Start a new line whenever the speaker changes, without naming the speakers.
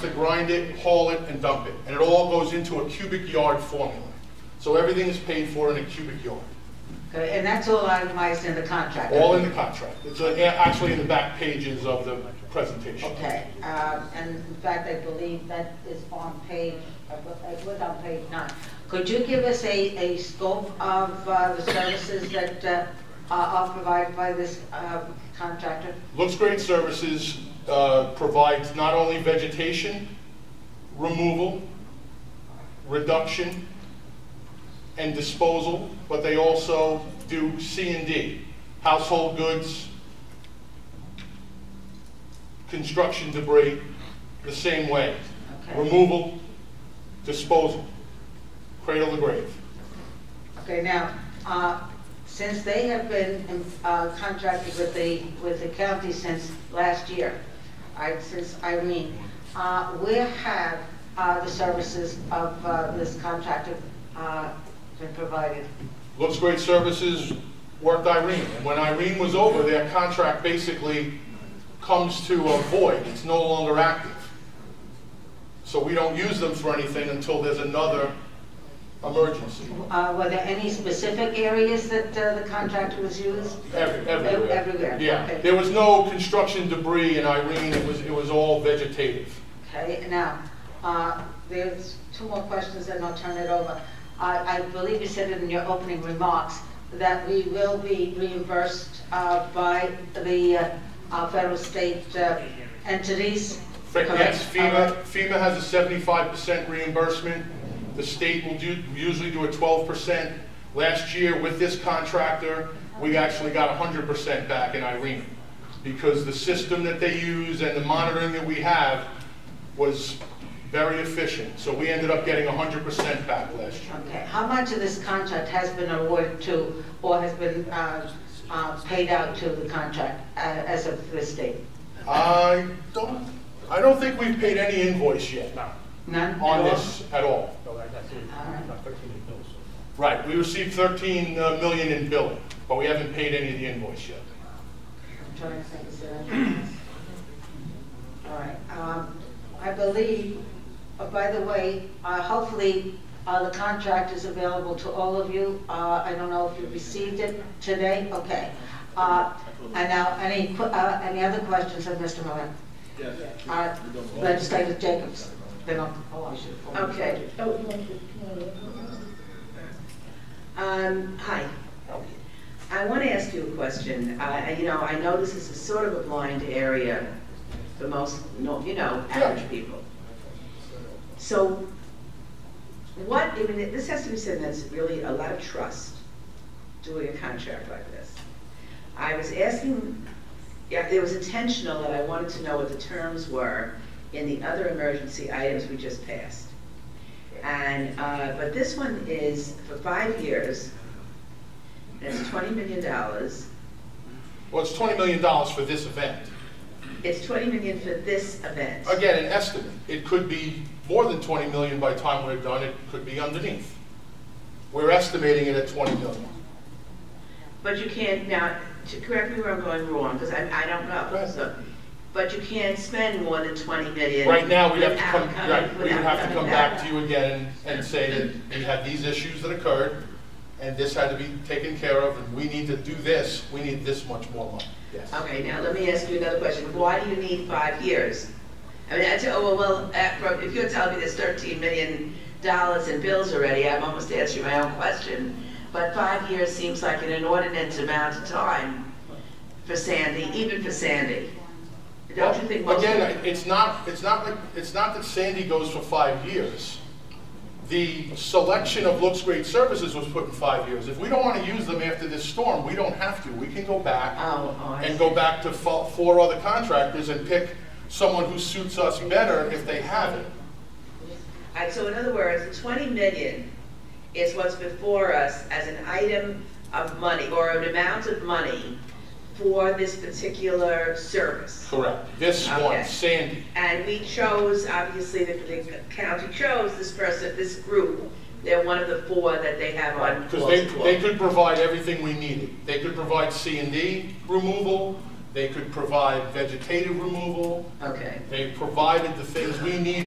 to grind it, haul it, and dump it. And it all goes into a cubic yard formula. So everything is paid for in a cubic yard.
Okay, and that's all itemized in the contract?
All in the contract. It's actually in the back pages of the presentation.
Okay, and in fact, I believe that is on page, it was on page 9. Could you give us a scope of the services that are provided by this contractor?
Looks Great Services provides not only vegetation, removal, reduction, and disposal, but they also do C&D, household goods, construction debris, the same way.
Okay.
Removal, disposal, cradle to grave.
Okay, now, since they have been contracted with the county since last year, since Irene, where have the services of this contractor been provided?
Looks Great Services worked Irene. And when Irene was over, their contract basically comes to a void. It's no longer active. So we don't use them for anything until there's another emergency.
Were there any specific areas that the contractor was used?
Everywhere.
Everywhere.
Yeah.
Okay.
There was no construction debris in Irene. It was all vegetative.
Okay. Now, there's 2 more questions, and I'll turn it over. I believe you said it in your opening remarks that we will be reimbursed by the federal state entities.
Yes, FEMA has a 75% reimbursement. The state will usually do a 12%. Last year with this contractor, we actually got 100% back in Irene because the system that they use and the monitoring that we have was very efficient. So we ended up getting 100% back last year.
Okay. How much of this contract has been awarded to or has been paid out to the contract as of this date?
I don't think we've paid any invoice yet.
None?
On this at all.
Right.
Right, we received 13 million in billing, but we haven't paid any of the invoice yet.
I'm trying to think of that. All right. I believe, by the way, hopefully the contract is available to all of you. I don't know if you received it today. Okay. And now, any other questions of Mr. Molet? Yes. Legislators Jacobs. Okay.
Hi. I want to ask you a question. I know this is a sort of a blind area for most, average people. So, this has to be said, that's really a lot of trust doing a contract like this. I was asking, it was intentional that I wanted to know what the terms were in the other emergency items we just passed. And, but this one is for 5 years, and it's $20 million.
Well, it's $20 million for this event.
It's $20 million for this event.
Again, an estimate. It could be more than 20 million by the time we're done. It could be underneath. We're estimating it at 20 million.
But you can't, now, to correct me where I'm going wrong, because I don't know. So, but you can't spend more than 20 million.
Right now, we'd have to come back to you again and say that we had these issues that occurred, and this had to be taken care of, and we need to do this. We need this much more money. Yes.
Okay, now let me ask you another question. Why do you need 5 years? I mean, if you're telling me there's $13 million in bills already, I'm almost answering my own question. But 5 years seems like an inordinate amount of time for Sandy, even for Sandy. Don't you think?
Again, it's not that Sandy goes for 5 years. The selection of Looks Great Services was put in 5 years. If we don't want to use them after this storm, we don't have to. We can go back and go back to 4 other contractors and pick someone who suits us better if they have it.
All right, so in other words, the $20 million is what's before us as an item of money or an amount of money for this particular service.
Correct. This one, Sandy.
And we chose, obviously, the county chose this person, this group. They're one of the 4 that they have on.
Because they could provide everything we needed. They could provide C&D removal, They could provide vegetative removal.
Okay.
They provided the things we need